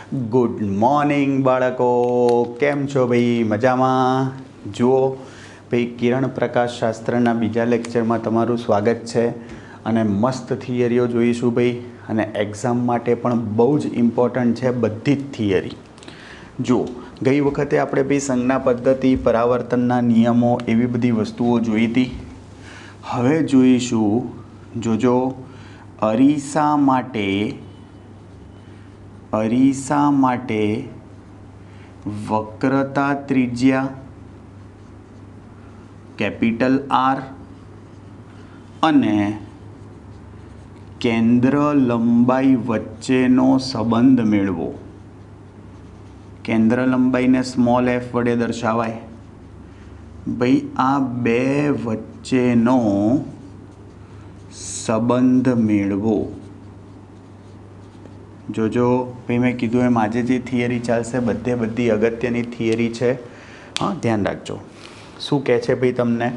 Good morning બાળકો, કેમ છો ભાઈ? મજામાં? જુઓ ભાઈ, કિરણ પ્રકાશ શાસ્ત્રના બીજા લેક્ચરમાં તમારું સ્વાગત છે. અને મસ્ત થિયરીઓ જોઈશું ભાઈ, અને એક્ઝામ માટે પણ બહુ જ ઇમ્પોર્ટન્ટ છે બધી જ થિયરી. જુઓ, ગઈ વખતે આપણે ભાઈ સંજ્ઞા પદ્ધતિ, પરાવર્તનના નિયમો એવી બધી વસ્તુઓ જોઈ હતી. હવે જોઈશું, જોજો, અરીસા માટે વક્રતા ત્રિજ્યા કેપિટલ R અને કેન્દ્ર લંબાઈ વચ્ચેનો સંબંધ મેળવો. કેન્દ્ર લંબાઈને સ્મોલ f વડે દર્શાવાય. ભાઈ આ બે વચ્ચેનો સંબંધ મેળવો. જોજો ભાઈ, મેં કીધું એમ આજે જે થિયરી ચાલશે બધી અગત્યની થિયરી છે. હા, ધ્યાન રાખજો. શું કહે છે ભાઈ તમને?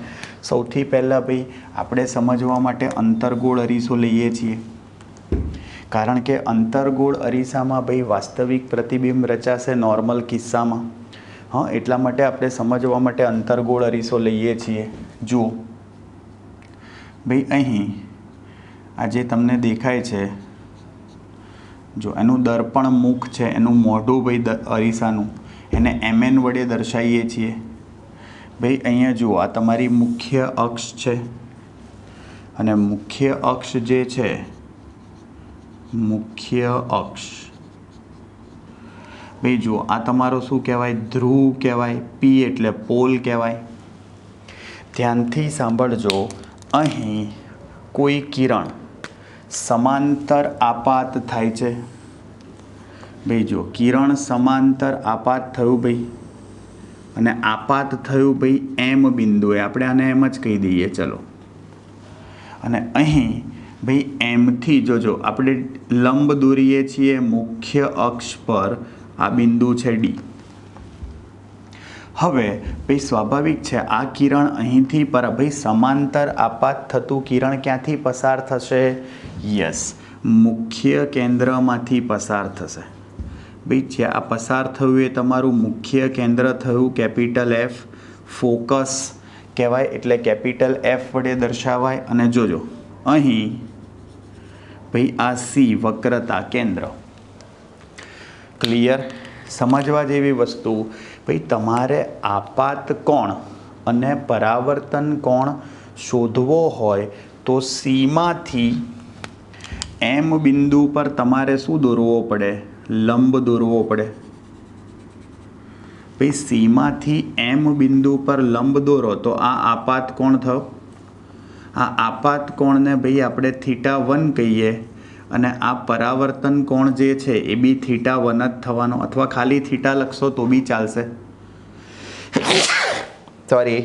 સૌથી પહેલાં ભાઈ આપણે સમજવા માટે અંતર્ગોળ અરીસો લઈએ છીએ, કારણ કે અંતર્ગોળ અરીસામાં ભાઈ વાસ્તવિક પ્રતિબિંબ રચાશે નોર્મલ કિસ્સામાં. હા, એટલા માટે આપણે સમજવા માટે અંતર્ગોળ અરીસો લઈએ છીએ. જુઓ ભાઈ, અહીં આ જે તમને દેખાય છે, જો એનું દર્પણ મુખ છે, એનું મોઢું ભાઈ અરીસાનું, એને mn વડે દર્શાવીએ છીએ. ભાઈ અહીંયા જુઓ, આ તમારી મુખ્ય અક્ષ છે, અને મુખ્ય અક્ષ જે છે, મુખ્ય અક્ષ ભાઈ જુઓ, આ તમારો શું કહેવાય? ધ્રુવ કહેવાય. P એટલે પોલ કહેવાય. ધ્યાનથી સાંભળજો, અહીં કોઈ કિરણ સમાંતર આપાત થાય છે. ભાઈ જો, કિરણ સમાંતર આપાત થયું ભાઈ, અને આપાત થયું ભાઈ M બિંદુએ, આપણે આને એમ જ કહી દઈએ ચલો. અને અહીં ભાઈ એમથી જોજો, આપણે લંબ દોરીએ છીએ મુખ્ય અક્ષ પર. આ બિંદુ છે D. હવે ભાઈ સ્વાભાવિક છે, આ કિરણ અહીંથી પર ભાઈ સમાંતર આપાત થતું કિરણ ક્યાંથી પસાર થશે? યસ, મુખ્ય કેન્દ્રમાંથી પસાર થશે. ભાઈ જ્યાં આ પસાર થયું એ તમારું મુખ્ય કેન્દ્ર થયું, કેપિટલ F. ફોકસ કહેવાય, એટલે કેપિટલ F વડે દર્શાવાય. અને જોજો અહીં ભાઈ આ C વક્રતા કેન્દ્ર. ક્લિયર? સમજવા જેવી વસ્તુ ભાઈ, તમારે આપાત કોણ અને પરાવર્તન કોણ શોધવો હોય તો સીમાંથી M બિંદુ પર તમારે શું દોરવો પડે? લંબ દોરવો પડે. ભાઈ સીમાંથી M બિંદુ પર લંબ દોરો તો આ આપાત કોણ થયો. આ આપાત કોણને ભાઈ આપણે θ1 કહીએ, અને આ પરાવર્તન કોણ જે છે એ બી θ1 જ થવાનો, અથવા ખાલી θ લખશો તો બી ચાલશે. સોરી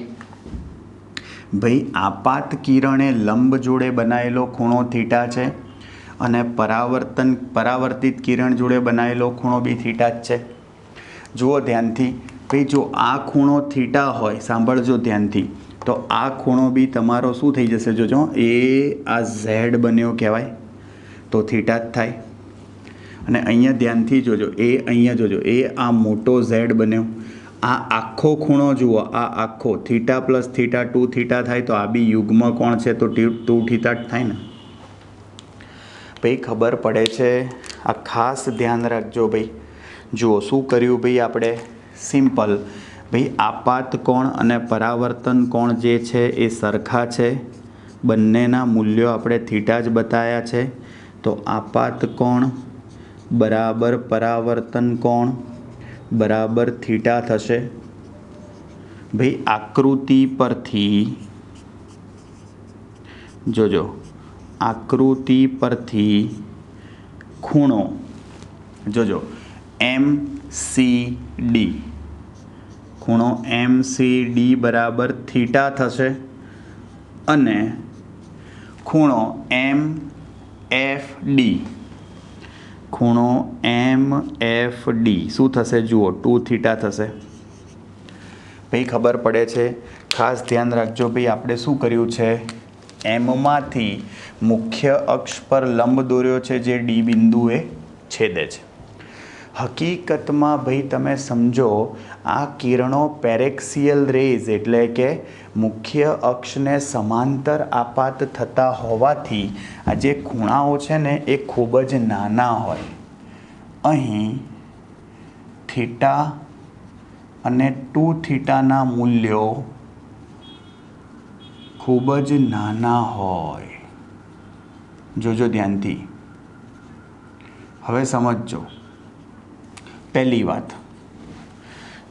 ભાઈ, આપાત કિરણે લંબ જોડે બનાવેલો ખૂણો θ છે, અને પરાવર્તિત કિરણ જોડે બનાવેલો ખૂણો બી θ જ છે. જુઓ ધ્યાનથી ભાઈ, જો આ ખૂણો θ હોય, સાંભળજો ધ્યાનથી, તો આ ખૂણો બી તમારો શું થઈ જશે? જોજો, એ આ Z બન્યો કહેવાય, તો θ જ થાય. અને અહીંયા ધ્યાનથી જોજો, એ અહીંયા જોજો, એ આ મોટો Z બન્યો. આ આખો ખૂણો જુઓ, આ આખો θ પ્લસ θ 2θ થાય, તો આ બી યુગ્મ કોણ છે, તો 2θ જ થાય ને. ભાઈ ખબર પડે છે? આ ખાસ ધ્યાન રાખજો ભાઈ. જુઓ શું કર્યું ભાઈ આપણે? સિમ્પલ ભાઈ, આપાત કોણ અને પરાવર્તન કોણ જે છે એ સરખા છે. બંનેના મૂલ્યો આપણે θ જ બતાવ્યા છે. તો આપાત કોણ બરાબર પરાવર્તન કોણ બરાબર θ થશે. ભાઈ આકૃતિ પરથી જોજો, આકૃતિ પરથી ખૂણો જોજો, MCD, ખૂણો MCD બરાબર θ થશે. અને ખૂણો MFD, ખૂણો MFD શું થશે? જુઓ, 2θ થશે. ભાઈ ખબર પડે છે? ખાસ ધ્યાન રાખજો ભાઈ, આપણે શું કર્યું છે? એમમાંથી મુખ્ય અક્ષ પર લંબ દોર્યો છે, જે D બિંદુએ છેદે છે. હકીકતમાં ભાઈ તમે સમજો આ કિરણો પેરેક્સિયલ રેઝ એટલે કે મુખ્ય અક્ષને સમાંતર આપાત થતા હોવાથી આ જે ખૂણાઓ છે ને એ ખૂબ જ નાના હોય. અહીં થીટા અને 2 થીટાના મૂલ્યો ખૂબ જ નાના હોય. જોજો ધ્યાનથી. હવે સમજજો. પહેલી વાત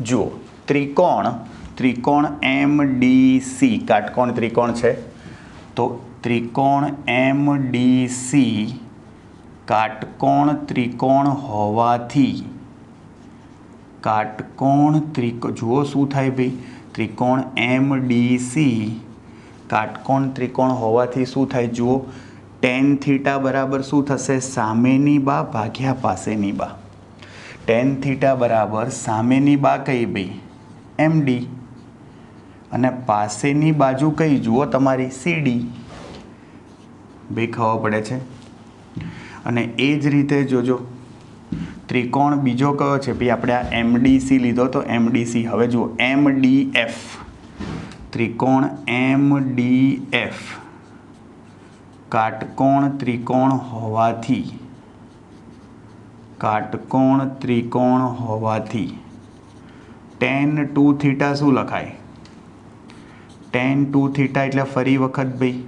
જુઓ, ત્રિકોણ MDC કાટકોણ ત્રિકોણ છે તો ત્રિકોણ MDC કાટકોણ ત્રિકોણ હોવાથી જુઓ શું થાય ભાઈ, ત્રિકોણ MDC કાટકોણ ત્રિકોણ હોવાથી શું થાય જુઓ, tan થીટા બરાબર શું થશે, સામેની બા ભાગ્યા પાસેની બા. tan થીટા બરાબર સામેની બા કઈ ભાઈ, MD, અને પાસેની બાજુ કઈ જુઓ તમારી CD. ભાઈ ખબર પડે છે. અને એ જ રીતે જોજો ત્રિકોણ બીજો કયો છે ભાઈ, આપણે આ MDC લીધો તો MDC. હવે જુઓ MDF, ત્રિકોણ MDF કાટકોણ ત્રિકોણ હોવાથી tan 2 થીટા શું લખાય, tan 2 થીટા એટલે ફરી વખત ભાઈ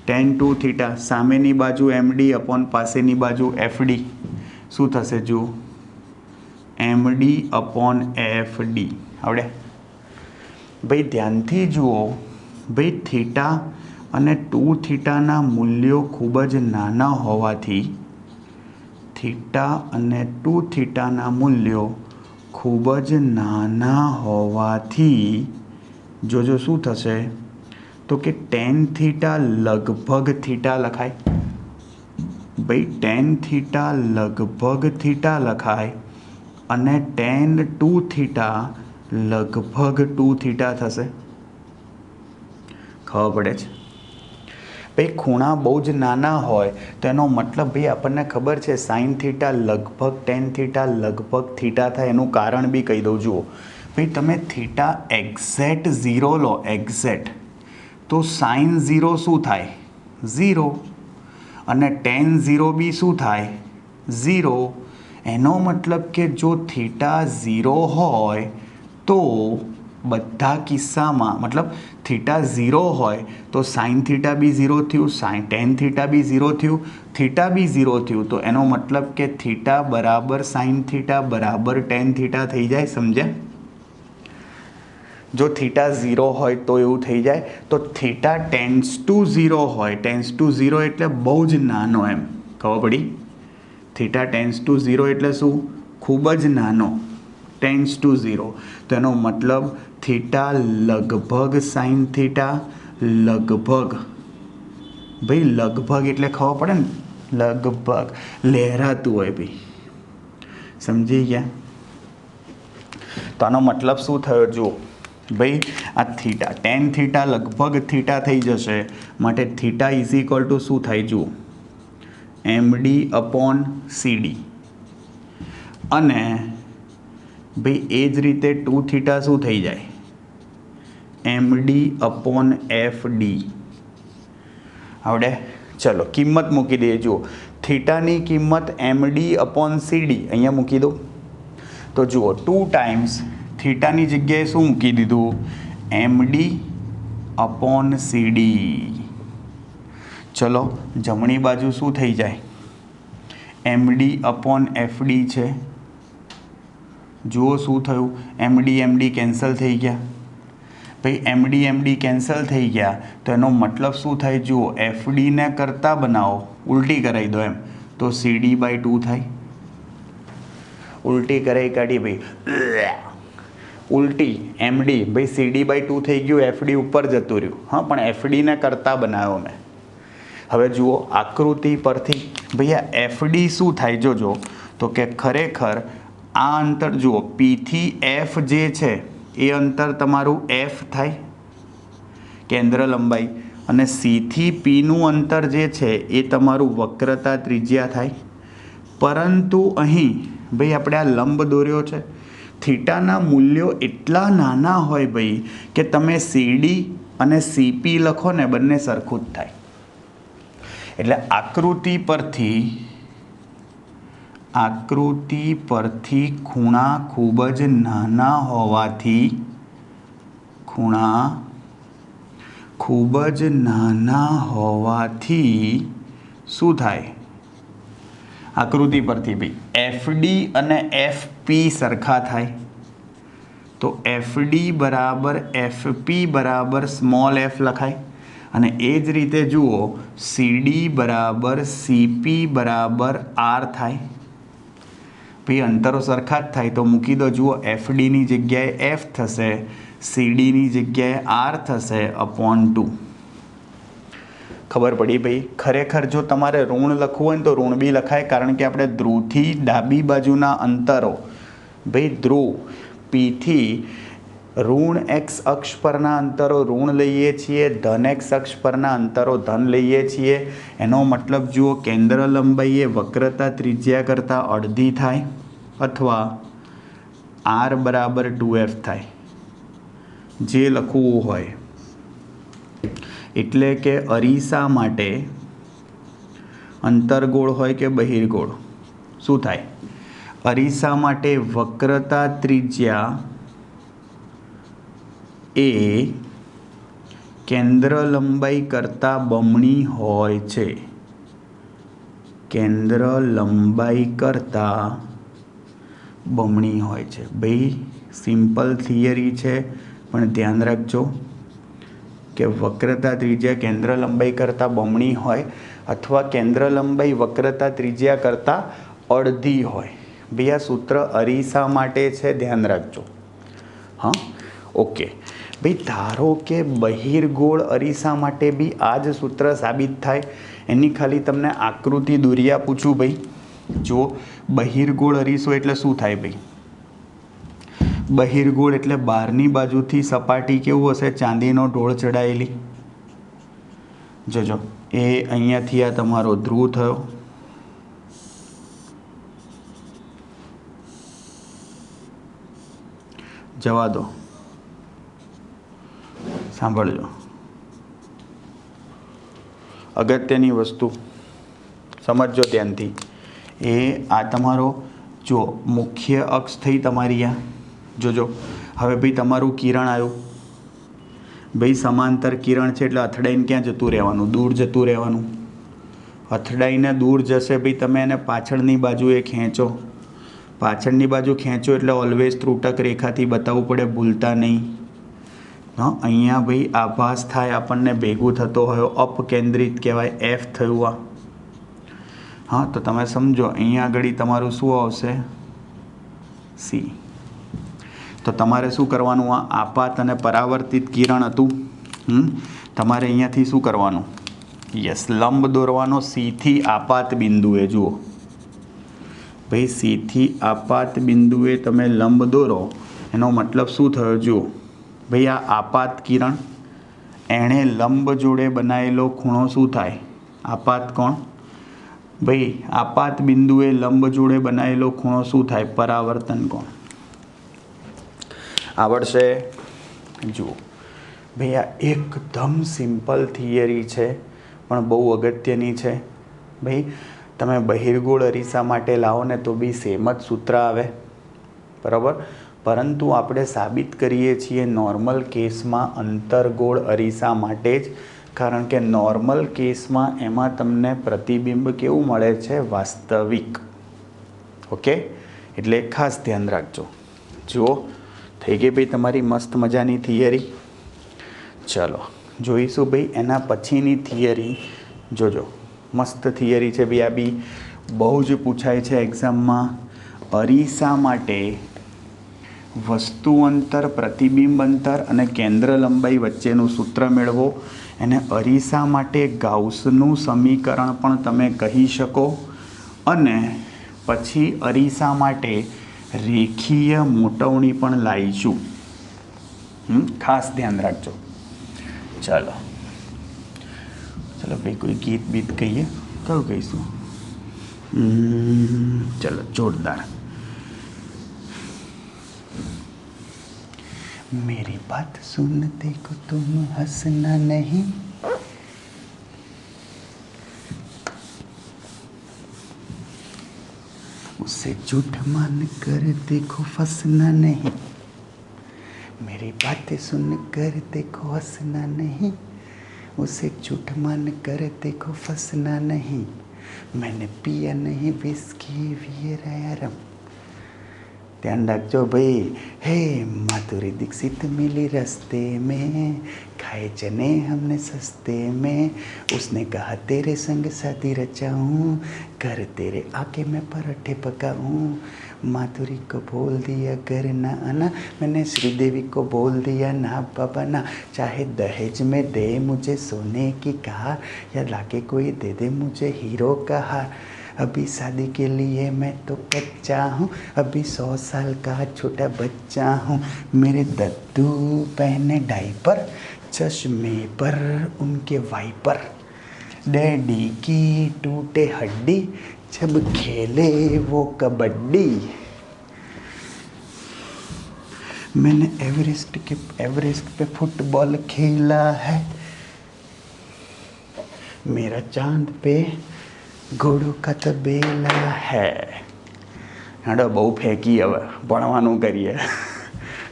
tan 2 થીટા સામેની બાજુ MD અપોન પાસેની બાજુ FD શું થશે જુઓ, MD અપોન FD. આવડે ભાઈ? ધ્યાનથી જુઓ ભાઈ, થીટા અને 2 થીટાના મૂલ્યો ખૂબ જ નાના હોવાથી જોજો શું થશે તો કે tan થીટા લગભગ થીટા લખાય. ભાઈ tan થીટા લગભગ થીટા લખાય અને tan 2 થીટા લગભગ 2 થીટા થશે. ખબર પડે છે ભાઈ? ખૂણા બહુ જ નાના હોય તો એનો મતલબ ભાઈ આપણને ખબર છે સાઇન થીટા લગભગ tan થીટા લગભગ થીટા થાય. એનું કારણ બી કહી દઉં. જુઓ ભાઈ, તમે થીટા એક્ઝેક્ટ 0 લો, એક્ઝેક્ટ, તો સાઇન 0 શું થાય, 0, અને tan 0 બી શું થાય, 0. એનો મતલબ કે જો થીટા 0 હોય તો બધા કિસ્સામાં, મતલબ થીટા 0 હોય તો સાઇન થીટા બી 0 થયું, tan થીટા બી 0 થયું, થીટા બી 0 થયું. તો એનો મતલબ કે થીટા બરાબર સાઇન થીટા બરાબર tan થીટા થઈ જાય. સમજ્યા? જો થીટા 0 હોય તો એવું થઈ જાય. તો થીટા ટેન્સ ટુ 0 હોય, ટેન્સ ટુ 0 એટલે બહુ જ નાનો, એમ ખબર પડી? થીટા ટેન્સ ટુ 0 એટલે શું, ખૂબ જ નાનો, ટેન્સ ટુ 0. તો એનો મતલબ થીટા લગભગ સાઇન થીટા લગભગ, ભાઈ લગભગ એટલે ખબર પડે ને, લગભગ લહેરાતું હોય ભાઈ. સમજી ગયા? તો આનો મતલબ શું થયો જુઓ ભાઈ, આ થીટા tan થીટા લગભગ થીટા થઈ જશે, માટે થીટા ઇઝ ઇક્વલ ટુ શું થાય જુઓ, MD અપોન CD. અને ભાઈ એ જ રીતે 2 થીટા શું થઈ જાય, MD અપોન FD. આવડે? ચલો કિંમત મૂકી દઈએ. જુઓ થીટાની કિંમત MD અપોન CD અહીંયા મૂકી દો. તો જુઓ 2 ટાઈમ્સ થીટાની જગ્યાએ શું મૂકી દીધું, MD અપોન CD. ચલો જમણી બાજુ શું થઈ જાય, MD અપોન FD છે. જુઓ શું થયું, MD કેન્સલ થઈ ગયા. ભાઈ MD કેન્સલ થઈ ગયા તો એનો મતલબ શું થાય જુઓ, FD ને કરતા બનાવો, ઉલટી કરાવી દો એમ, તો CD/2 થાય. ઉલટી કરાવી કાઢી ભાઈ, ઉલટી MD, ભાઈ CD/2 થઈ ગયું, FD ઉપર જતું રહ્યું. હા, પણ FD ને કરતા બનાવ્યો મેં. હવે જુઓ આકૃતિ પરથી ભાઈ આ FD શું થાય જોજો, તો કે ખરેખર આ અંતર જુઓ P થી F જે છે એ અંતર તમારું F થાય, કેન્દ્ર લંબાઈ, અને C થી P નું અંતર જે છે એ તમારું વક્રતા ત્રિજ્યા થાય. પરંતુ અહીં ભાઈ આપણે આ લંબ દોર્યો છે, થીટાના મૂલ્યો એટલા નાના હોય ભાઈ કે તમે સીડી અને સીપી લખો ને બંને સરખું જ થાય. એટલે આકૃતિ પરથી ખૂણા ખૂબ જ નાના હોવાથી શું થાય? આકૃતિ પરથી ભાઈ એફડી અને એફપી સરખા થાય. તો એફડી બરાબર એફપી બરાબર સ્મોલ એફ લખાય. અને એ જ રીતે જુઓ સીડી બરાબર સીપી બરાબર આર થાય. ભાઈ અંતરો સરખા જ થાય તો મૂકી દો. જુઓ એફડીની જગ્યાએ એફ થશે, સીડીની જગ્યાએ આર થશે અપોન 2. ખબર પડી ભાઈ? ખરેખર જો તમારે ઋણ લખવું હોય ને તો ઋણ બી લખાય, કારણ કે આપણે ધ્રુવથી ડાબી બાજુના અંતરો ભાઈ ધ્રુવ પીથી ઋણ એક્સ અક્ષ પરના અંતરો ઋણ લઈએ છીએ, ધન એક્સ અક્ષ પરના અંતરો ધન લઈએ છીએ. એનો મતલબ જુઓ કેન્દ્ર લંબાઈ એ વક્રતા ત્રિજ્યા કરતાં અડધી થાય અથવા આર બરાબર 2f થાય, જે લખવું હોય. એટલે કે અરીસા માટે અંતરગોળ હોય કે બહિર્ગોળ શું થાય? અરીસા માટે વક્રતા ત્રિજ્યા એ કેન્દ્ર લંબાઈ કરતાં બમણી હોય છે. કેન્દ્ર લંબાઈ કરતાં બમણી હોય છે. ભાઈ સિમ્પલ થિયરી છે, પણ ધ્યાન રાખજો કે વક્રતા ત્રિજ્યા કેન્દ્ર લંબાઈ કરતાં બમણી હોય અથવા કેન્દ્ર લંબાઈ વક્રતા ત્રિજ્યા કરતાં અડધી હોય. ભાઈ આ સૂત્ર અરીસા માટે છે, ધ્યાન રાખજો. હા, ઓકે ભાઈ. ધારો કે બહિર્ગોળ અરીસા માટે બી આ જ સૂત્ર સાબિત થાય. એની ખાલી તમને આકૃતિ દોરી આપું છું ભાઈ. જો બહિર્ગોળ અરીસો એટલે શું થાય ભાઈ? બહિર્ગોળ એટલે બહારની બાજુથી સપાટી કેવું હશે? ચાંદીનો ઢોળ ચડાયેલી. જોજો એ અહીંયાથી આ તમારો ધ્રુવ થયો, જવા દો, સાંભળજો. અગત્યની વસ્તુ સમજજો ધ્યાનથી. એ આ તમારો જો મુખ્ય અક્ષ થઈ તમારી. આ જોજો હવે ભાઈ તમારું કિરણ આવ્યું. ભાઈ સમાંતર કિરણ છે એટલે અથડાઈને ક્યાં જતું રહેવાનું? દૂર જતું રહેવાનું. અથડાઈને દૂર જશે ભાઈ. તમે એને પાછળની બાજુએ ખેંચો. પાછળની બાજુ ખેંચો એટલે ઓલવેઝ ત્રુટક રેખાથી બતાવવું પડે, ભૂલતા નહીં. હા, અહીંયા ભાઈ આભાસ થાય આપણને ભેગું થતો હોય અપકેન્દ્રિત કહેવાય, એફ થયું આ. હા, તો તમે સમજો અહીંયા આગળ તમારું શું આવશે? સી. તો તમારે શું કરવાનું? આ આપાત અને પરાવર્તિત કિરણ હતું. તમારે અહીંયાથી શું કરવાનું? યસ, લંબ દોરવાનો સીથી આપાત બિંદુએ. જુઓ ભાઈ, સીથી આપાત બિંદુએ તમે લંબ દોરો. એનો મતલબ શું થયો? જુઓ ભાઈ, આ આપાત કિરણ એણે લંબ જોડે બનાવેલો ખૂણો શું થાય? આપાત કોણ? ભાઈ આપાત બિંદુએ લંબ જોડે બનાવેલો ખૂણો શું થાય? પરાવર્તન કોણ. આવડશે? જુઓ ભાઈ, આ એકદમ સિમ્પલ થિયરી છે, પણ બહુ અગત્યની છે. ભાઈ તમે બહિર્ગોળ અરીસા માટે લાવો ને તો બી સેમ જ સૂત્ર આવે, બરાબર. પરંતુ આપણે સાબિત કરીએ છીએ નોર્મલ કેસમાં અંતરગોળ અરીસા માટે જ, કારણ કે નોર્મલ કેસમાં એમાં તમને પ્રતિબિંબ કેવું મળે છે? વાસ્તવિક. ઓકે, એટલે ખાસ ધ્યાન રાખજો. જુઓ થઈ ગઈ ભાઈ તમારી મસ્ત મજાની થિયરી. ચલો જોઈશું ભાઈ એના પછીની થિયરી. જોજો મસ્ત થિયરી છે ભાઈ. આ બી બહુ જ પૂછાય છે એક્ઝામમાં. અરીસા માટે વસ્તુ અંતર, પ્રતિબિંબ અંતર અને કેન્દ્ર લંબાઈ વચ્ચેનું સૂત્ર મેળવો. એને અરીસા માટે ગાઉસનું સમીકરણ પણ તમે કહી શકો. અને પછી અરીસા માટે રેખીય મોટવણી પણ લાવીશું. ખાસ ધ્યાન રાખજો. ચાલો ભાઈ કોઈ ગીત બીત કહીએ? કયું કહીશું? ચલો જોરદાર. मेरी बात सुनते को तुम हंसना नहीं, उसे झूठ मान कर देखो फंसना नहीं, मेरी बातें सुन कर देखो हंसना नहीं, उसे झूठ मान कर देखो फंसना नहीं, मैंने पिया नहीं विस्की वियर। ध्यान रखजो भाई। हे माधुरी दीक्षित मिली रास्ते में, खाए चने हमने सस्ते में, उसने कहा तेरे संग शादी रचाऊं, घर तेरे आके मैं पराठे पकाऊं, माधुरी को बोल दिया घर ना आना, मैंने श्रीदेवी को बोल दिया ना बाबा ना, चाहे दहेज में दे मुझे सोने की कार, या लाके कोई दे दे मुझे हीरो का हार, अभी शादी के लिए मैं तो कच्चा हूँ, अभी 100 साल का छोटा बच्चा हूँ, मेरे दद्दू पहने डायपर, चश्मे पर उनके वाइपर, डैडी की टूटे हड्डी, जब खेले वो कबड्डी, मैंने एवरेस्ट पे फुटबॉल खेला है, मेरा चांद पे घोड़ों का तबेला है। હેડો બહુ ફેંકી, હવે ભણવાનું કરીએ,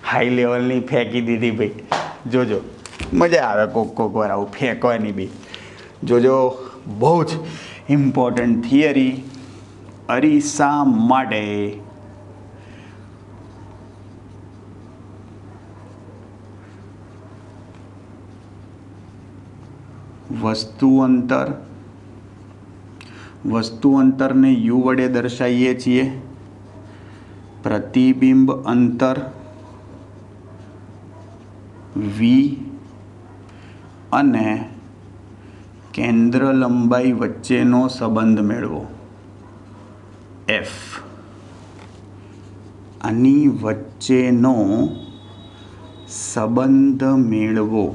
હાઈ લેવલની ફેંકી દીધી ભાઈ, જોજો મજા આવે કોક વાર આવું ફેંકવાની બી, જોજો બહુ જ ઇમ્પોર્ટન્ટ થિયરી અરીસા માટે। વસ્તુ અંતરને યુ વડે દર્શાવીએ છીએ, પ્રતિબિંબ અંતર વી અને કેન્દ્ર લંબાઈ વચ્ચેનો સંબંધ મેળવો એફ, આની વચ્ચેનો સંબંધ મેળવો।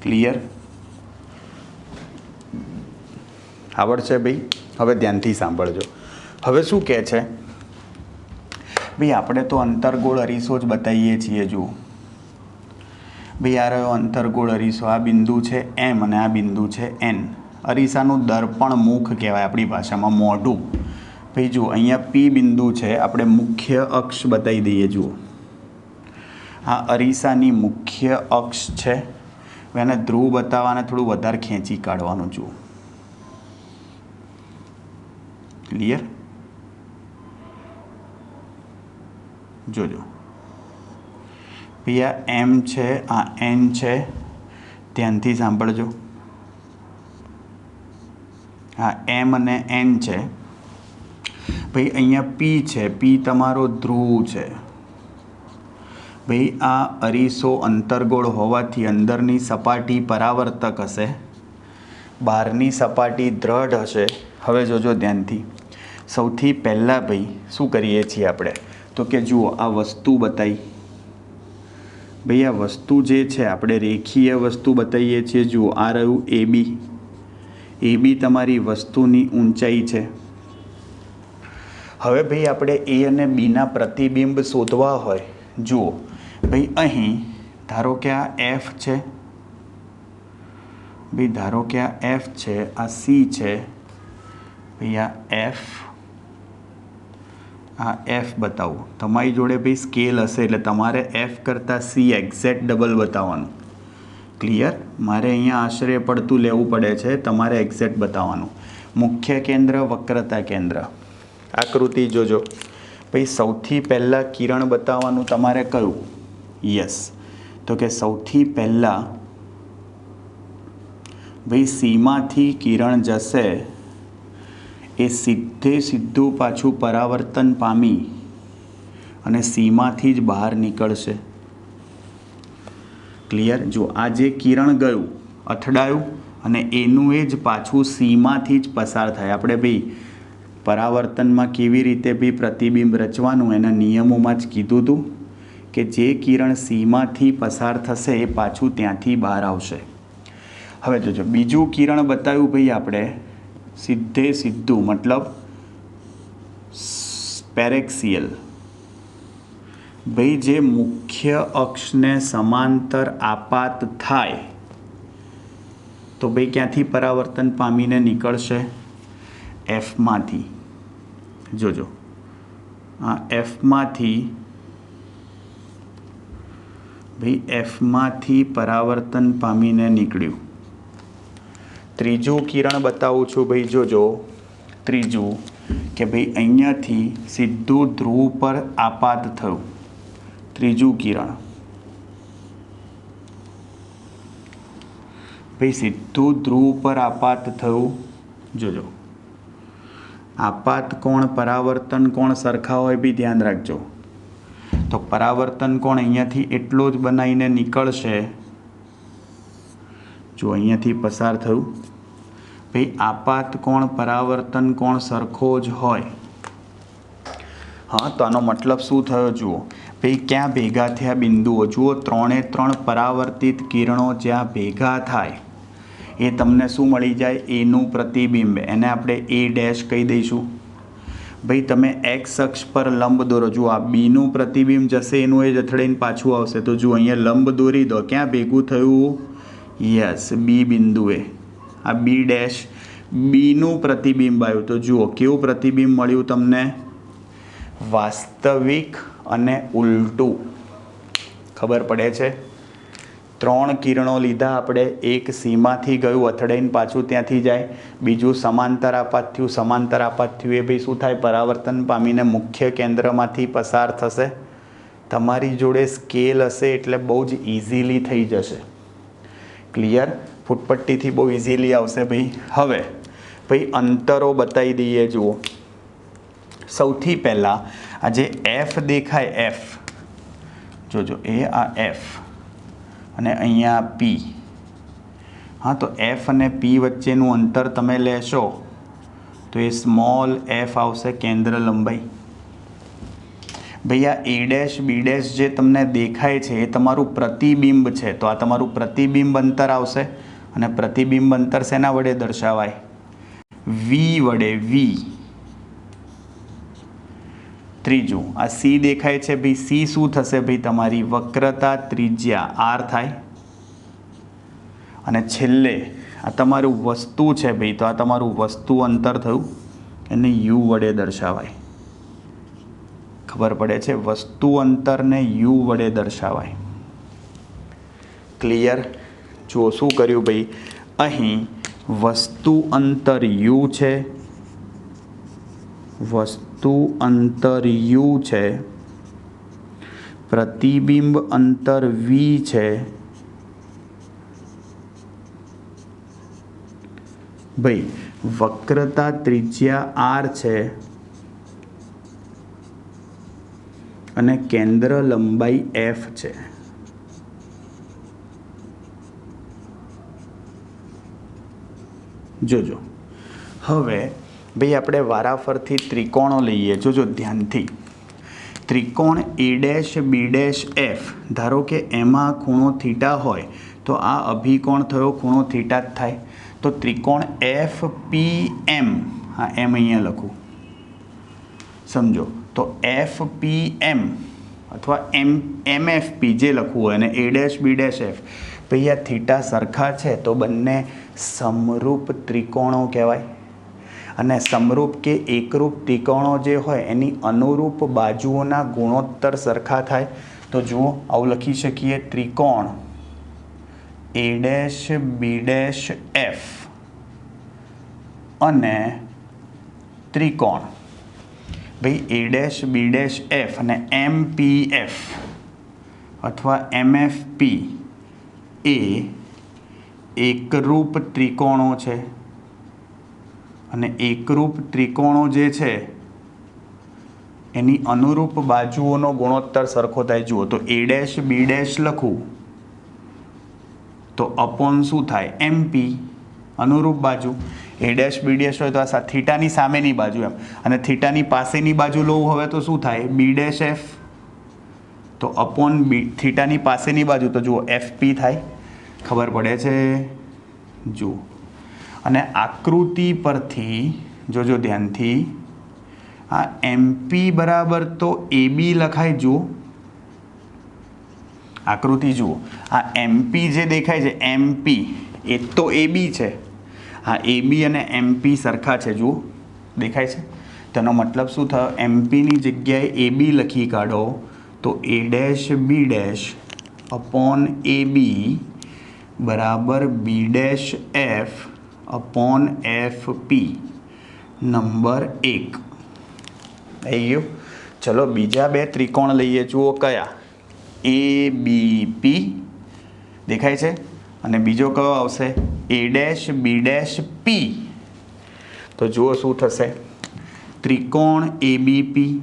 ક્લિયર? આવડશે ભાઈ? હવે ધ્યાનથી સાંભળજો। હવે શું કહે છે ભાઈ, આપણે તો અંતરગોળ અરીસો જ બતાવીએ છીએ। જુઓ ભાઈ, આ રહ્યો અંતરગોળ અરીસો, આ બિંદુ છે એમ અને આ બિંદુ છે એન, અરીસાનું દર્પણ મુખ કહેવાય આપણી ભાષામાં, મોઢું। ભાઈ જુઓ, અહીંયા પી બિંદુ છે, આપણે મુખ્ય અક્ષ બતાવી દઈએ। જુઓ, આ અરીસાની મુખ્ય અક્ષ છે, એને ધ્રુવ બતાવવાને થોડું વધારે ખેંચી કાઢવાનું। જુઓ, ક્લિયર? જોજો ભાઈ, આ એમ છે, આ એન છે, ધ્યાનથી સાંભળજો। આ એમ અને એન છે ભાઈ, અહીંયા પી છે, પી તમારો ધ્રુવ છે ભાઈ। આ અરીસો અંતરગોળ હોવાથી અંદરની સપાટી પરાવર્તક હશે, બહારની સપાટી દ્રઢ હશે। હવે જોજો ધ્યાનથી, સૌથી પહેલાં ભાઈ શું કરીએ છીએ આપણે, તો કે જુઓ આ વસ્તુ બતાવી ભાઈ, આ વસ્તુ જે છે આપણે રેખીય વસ્તુ બતાવીએ છીએ। જુઓ, આ રહ્યું એ બી તમારી વસ્તુની ઊંચાઈ છે। હવે ભાઈ આપણે એ અને બીના પ્રતિબિંબ શોધવા હોય, જુઓ ભાઈ અહીં ધારો કે આ એફ છે ભાઈ, ધારો કે આ એફ છે, આ સી છે ભાઈ, આ એફ બતાવો। તમારી જોડે ભાઈ સ્કેલ હશે એટલે તમારે એફ કરતાં સી એક્ઝેક્ટ ડબલ બતાવવાનું। ક્લિયર? મારે અહીંયા આશરે પડતું લેવું પડે છે, તમારે એક્ઝેક્ટ બતાવવાનું। મુખ્ય કેન્દ્ર, વક્રતા કેન્દ્ર, આકૃતિ જોજો ભાઈ, સૌથી પહેલાં કિરણ બતાવવાનું તમારે કયું? યસ, તો કે સૌથી પહેલાં ભાઈ સીમાંથી કિરણ જશે, એ સીધું પાછું પરાવર્તન પામી અને સીમાંથી જ બહાર નીકળશે। ક્લિયર? જો આ જે કિરણ ગયું, અથડાયું અને એનું એ જ પાછું સીમાંથી જ પસાર થાય। આપણે ભાઈ પરાવર્તનમાં કેવી રીતે ભાઈ પ્રતિબિંબ રચવાનું એના નિયમોમાં જ કીધું હતું કે જે કિરણ સીમાંથી પસાર થશે એ પાછું ત્યાંથી બહાર આવશે। હવે જોજો, બીજું કિરણ બતાવ્યું ભાઈ આપણે સીધું, મતલબ પેરેક્સિયલ, भाई जे मुख्य अक्ष ने समांतर आपात थाय तो भाई क्यांथी परावर्तन पामीने निकळशे एफ मांथी जोजो आ एफ मांथी भाई एफ मांथी परावर्तन पामीने निकळ्युं। त्रीजું किरण बतावुं छुं भाई जोजो त्रीजું के भाई अहींयाथी सीधું ध्रुव पर आपात थयुं। त्रीजું किरण भाई सीधું ध्रुव पर आपात थयुं। जोजो आपात कोण परावर्तन कोण सरखा होय भी ध्यान राखजो। तो परावर्तन कोण अहींयाथी एटलो ज बनावीने निकळशे जो अहींयाथी पसार थयुं। भाई आपात कोण परावर्तन कोण सरखो ज होय। हाँ तो आनो मतलब शू थयो जुओ भाई क्या भेगा थया बिंदुओ जुओ त्रणेय त्रण परावर्तित किरणों ज्यां भेगा थाय ए तमने शू मळी जाय एनुं प्रतिबिंब एने आपणे ए डैश कही दईशुं। भाई तमे एक्स अक्ष पर लंब दौरो जुओ आ बीनुं प्रतिबिंब जशे एनुं ए ज અથડાઈને पाछुं आवशे तो जुओ अहींया लंब दोरी दो क्यां भेगुं थयुं यस बी बिंदुए आ बी डैश बीनुं प्रतिबिंब आव्युं तो जुओ केवुं प्रतिबिंब मळ्युं तमने वास्तविक अने उल्टू खबर पड़े छे। त्रण किरणों लीधा आपणे एक सीमाथी गयुं અથડાઈને पाछुं त्यांथी जाय बीजुं समांतर आपात थयुं ए भाई शुं थाय परावर्तन पामीने मुख्य केंद्रमांथी पसार थशे। तमारी जोड़े स्केल हशे एटले बहु ज इजीली थई जशे। क्लियर फूटपट्टीथी बहु इजीली आवशे भाई। हवे भाई अंतरो बतावी दईए जुओ सौथी पहला आ जे एफ देखाय एफ जोजो ए आ एफ अने अहींया पी। हाँ तो एफ अने पी वच्चेनुं अंतर तमे लेशो तो ये स्मॉल एफ आवशे केंद्र लंबाई। भैया ए डैश बी डैश जे तमने देखाय छे ए तमारुं प्रतिबिंब छे तो आ तमारुं प्रतिबिंब अंतर आवशे अने प्रतिबिंब अंतर सेना वडे दर्शावाय वी वडे वी। त्रीजું आ सी देखाय छे भाई सी शुं थशे भाई तमारी वक्रता त्रिज्या आर थाय अने छेल्ले आ तमारुं वस्तु छे भाई तो आ तमारुं वस्तु अंतर थयुं एने यू वडे दर्शावाय। खबर पड़े छे वस्तु अंतर ने यू वडे दर्शावाय। क्लियर जो शुं कर्युं भाई अहीं वस्तु अंतर यू छे वस्तु अंतर यू छे प्रतिबिंब अंतर वी छे भाई वक्रता त्रिज्या आर छे अने केंद्र लंबाई एफ छे। जोजो हवे भाई आपणे वाराफरती त्रिकोणों लईए जोजो ध्यानथी त्रिकोण ए डैश बी डैश एफ धारो के एमां खूणो थीटा होय तो आ अभिकोण थयो खूणो थीटा ज थाय। तो त्रिकोण एफ पी एम हाँ एम अहींया लखूं समझो तो एफ पी एम अथवा एम एफ पी जे लखવું હોય અને ए डैश बी डैश एफ भाई आ थीटा सरखा है तो बंने समरूप त्रिकोणों कहेवाय। अने समरूप के एकरूप त्रिकोणों जे होय एनी अनुरूप बाजुओना गुणोत्तर सरखा थाय तो जुओ आवुं लखी शकीए त्रिकोण ए डैश बी डैश एफ अने त्रिकोण भाई ए डैश बी डैश एफ अने एम पी एफ अथवा एम एफ पी ए एकरूप त्रिकोणों छे अने एकरूप त्रिकोणों जे छे एनी अनुरूप बाजुओनो गुणोत्तर सरखो थाय। जुओ तो ए डैश बी डैश लखूं तो अपॉन शू थाय एम पी अनुरूप बाजू ए डैश बी डैश होय तो आ थीटानी सामेनी बाजू एम अने थीटानी पासेनी बाजू लऊं हवे तो शू थाय बी डैश एफ तो अपॉन बी थीटानी पासेनी बाजू तो जुओ एफ पी थाय। खबर पड़े छे जुओ अने आकृति परथी जोजो ध्यानथी आ एम पी बराबर तो ए बी लखाय जुओ આકૃતિ જુઓ, આ એમપી જે દેખાય છે એમપી એ તો એબી છે, આ એબી અને એમપી સરખા છે, જુઓ દેખાય છે. તેનો મતલબ શું થયો, એમપીની જગ્યાએ એબી લખી કાઢો તો A dash B dash upon A B બરાબર B dash F upon F P number 1 થઈ ગયું. ચલો બીજા બે ત્રિકોણ લઈએ, જુઓ કયા, એ બી પી દેખાય છે અને બીજો કયો આવશે એ ડેશ બી ડેશ પી. તો જુઓ શું થશે, ત્રિકોણ એબીપી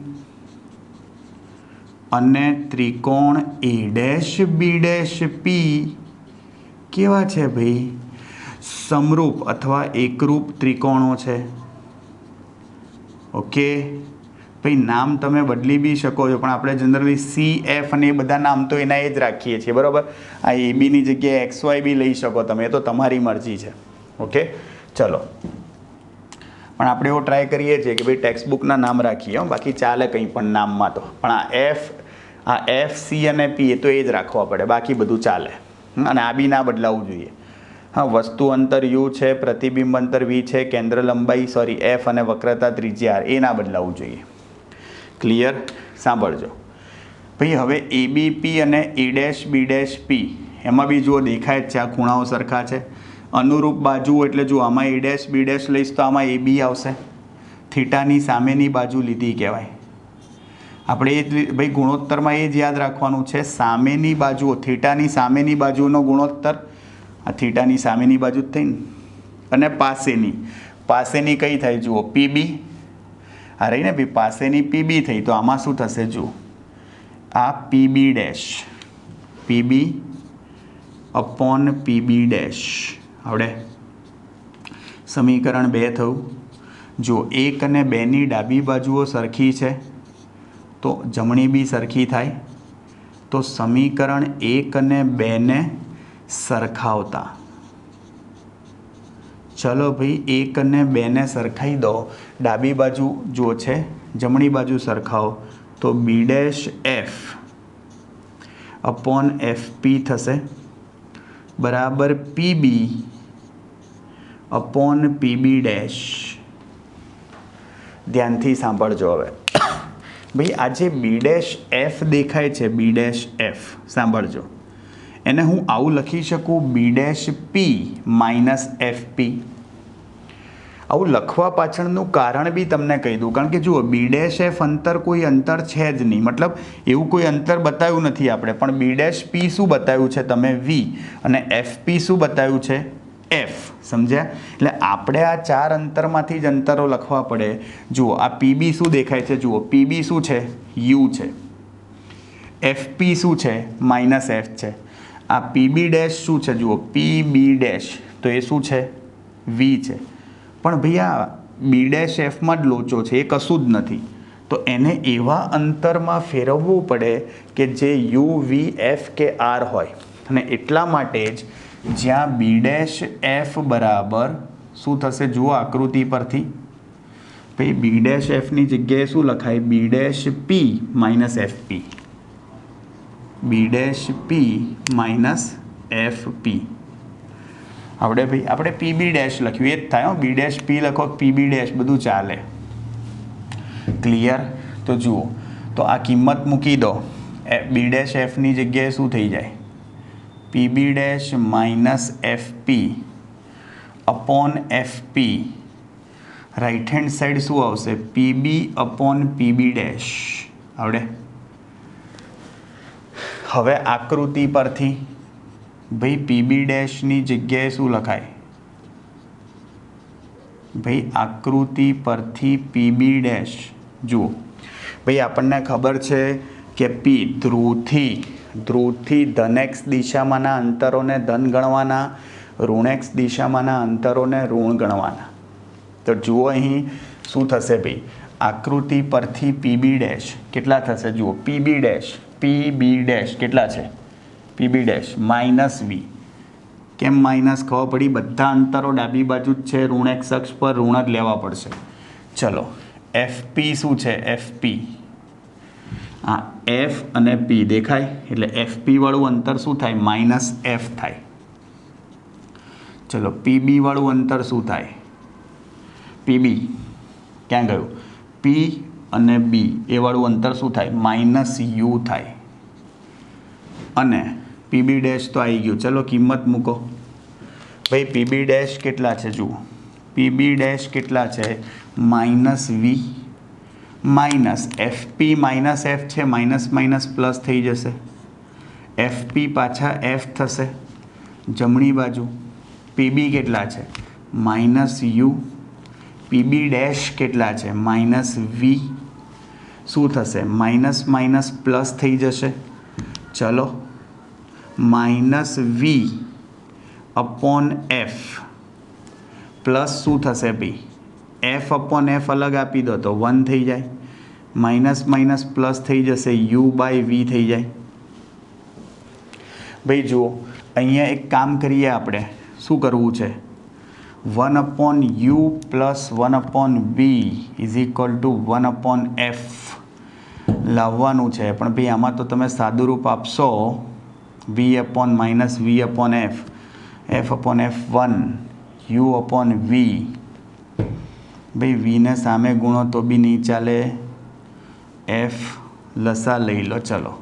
અને ત્રિકોણ એ ડેશ બી ડેશ પી કેવા છે ભાઈ, સમરૂપ અથવા એકરૂપ ત્રિકોણો છે. ઓકે ભાઈ, નામ તમે બદલી બી શકો છો, પણ આપણે જનરલી સી એફ અને એ બધા નામ તો એના એ જ રાખીએ છીએ, બરાબર. આ એબીની જગ્યાએ એક્સ વાય બી લઈ શકો તમે, એ તો તમારી મરજી છે. ઓકે ચલો, પણ આપણે એવો ટ્રાય કરીએ છીએ કે ભાઈ ટેક્સ્ટ બુકના નામ રાખીએ, બાકી ચાલે કંઈ પણ નામમાં તો, પણ આ એફ સી અને પી એ તો એ જ રાખવા પડે, બાકી બધું ચાલે. અને આ બી ના બદલાવવું જોઈએ. હા, વસ્તુ અંતર યુ છે, પ્રતિબિંબ અંતર વી છે, કેન્દ્ર લંબાઈ એફ અને વક્રતા ત્રિજ્યા આર, એ ના બદલાવવું જોઈએ. ક્લિયર? સાંભળજો ભાઈ, હવે એબીપી અને એ ડેશ બી ડેશ પી એમાં બી જુઓ દેખાય જ છે, આ ખૂણાઓ સરખા છે. અનુરૂપ બાજુઓ એટલે જો આમાં એ ડેશ બી ડેશ લઈશ તો આમાં એ બી આવશે. થીટાની સામેની બાજુ લીધી કહેવાય. આપણે એ જ ભાઈ ગુણોત્તરમાં એ જ યાદ રાખવાનું છે, સામેની બાજુઓ, થીટાની સામેની બાજુનો ગુણોત્તર, આ થીટાની સામેની બાજુ જ થઈ ને, અને પાસેની કઈ થાય જુઓ પીબી, આ રહી ને ભાઈ પાસેની પીબી થઈ, તો આમાં શું થશે જુઓ, આ PB dash, PB upon PB dash આવડે. સમીકરણ 2 થયું. જો 1 અને 2ની ડાબી બાજુઓ સરખી છે તો જમણી બી સરખી થાય, તો સમીકરણ 1 અને 2ને સરખાવતા, ચલો ભાઈ 1 અને 2ને સરખાઈ દો, ડાબી બાજુ જો છે જમણી બાજુ સરખાવો તો B dash F upon F P થશે બરાબર પીબી અપોન પીબી ડેશ. ધ્યાનથી સાંભળજો હવે ભાઈ, આ જે બી ડેશ એફ દેખાય છે, બી ડેશ એફ સાંભળજો, એને હું આવું લખી શકું બી ડેશ પી માઇનસ એફ પી. આવું લખવા પાછળનું કારણ બી તમને કહી દઉં, કારણ કે જુઓ બી ડેશ એફ અંતર કોઈ અંતર છે જ નહીં, મતલબ એવું કોઈ અંતર બતાવ્યું નથી આપણે, પણ બી ડેશ પી શું બતાવ્યું છે તમે વી, અને એફ પી શું બતાવ્યું છે એફ. સમજ્યા? એટલે આપણે આ 4 અંતરમાંથી જ અંતરો લખવા પડે. જુઓ આ પીબી શું દેખાય છે, જુઓ પીબી શું છે યુ છે, એફપી શું છે માઇનસ એફ છે, આ પીબી ડેશ શું છે જુઓ પીબી ડેશ, તો એ શું છે વી છે. પણ ભાઈ આ બી ડેશ એફમાં જ લોચો છે, એ કશું જ નથી, તો એને એવા અંતરમાં ફેરવવું પડે કે જે યુ વી એફ કે આર હોય, અને એટલા માટે જ જ્યાં બી ડેશ એફ બરાબર શું થશે જુઓ આકૃતિ પરથી, ભાઈ બી ડેશ એફની જગ્યાએ શું લખાય, B dash P minus F P, B dash P minus F P આવડે ભાઈ. આપણે પીબી ડેશ લખ્યું એ જ થાય, બી ડેશ પી લખો પીબી ડેશ બધું ચાલે. ક્લિયર? તો જુઓ, તો આ કિંમત મૂકી દો, બી ડેશ એફની જગ્યાએ શું થઈ જાય પીબી ડેશ માઇનસ એફ પી અપોન એફ પી, રાઈટ હેન્ડ સાઈડ શું આવશે પીબી અપોન પીબી ડેશ આવડે. હવે આકૃતિ પરથી ભાઈ પીબી ડેશની જગ્યાએ શું લખાય, ભાઈ આકૃતિ પરથી પીબી ડેશ જુઓ ભાઈ આપણને ખબર છે કે પી ધ્રુવથી ધન એક્સ દિશામાંના અંતરોને ધન ગણવાના, ઋણ એક્સ દિશામાંના અંતરોને ઋણ ગણવાના. તો જુઓ અહીં શું થશે ભાઈ, આકૃતિ પરથી પીબી ડેશ કેટલા થશે જુઓ પીબી ડેશ કેટલા છે પીબી ડેશ માઇનસ વી. કેમ માઇનસ ખબર પડી, બધા અંતરો ડાબી બાજુ જ છે, ઋણ એક્સ અક્ષ પર ઋણ જ લેવા પડશે. ચલો એફપી શું છે એફપી, આ એફ અને પી દેખાય એટલે એફપી વાળું અંતર શું થાય? માઇનસ એફ થાય. ચલો પીબી વાળું અંતર શું થાય? પીબી ક્યાં ગયું? પી અને બી એ વાળું અંતર શું થાય? માઇનસ યુ થાય. અને પીબી ડેશ તો આવી ગયું. ચલો કિંમત મૂકો ભાઈ. પીબી ડેશ કેટલા છે જુઓ. પીબી ડેશ કેટલા છે? Minus V minus FP minus F છે, માઇનસ માઇનસ પ્લસ થઈ જશે. એફપી પાછા એફ થશે જમણી બાજુ. પીબી કેટલા છે? Minus you. પીબી ડેશ કેટલા છે? Minus V. શું થશે? માઇનસ માઇનસ પ્લસ થઈ જશે. ચલો minus V upon F plus શું થશે ભાઈ? એફ અપોન એફ અલગ આપી દો તો 1 થઈ જાય. માઇનસ માઇનસ પ્લસ થઈ જશે, યુ બાય વી થઈ જાય. ભાઈ જુઓ અહીંયા એક કામ કરીએ આપણે. શું કરવું છે? 1 upon U plus 1 upon B is equal to 1 upon F લાવવાનું છે. પણ ભાઈ આમાં તો તમે સાદું રૂપ આપશો V upon minus V upon F, F upon F 1 U upon V. ભાઈ વીને સામે ગુણો તો બી નહીં ચાલે. એફ લસા લઈ લો. ચલો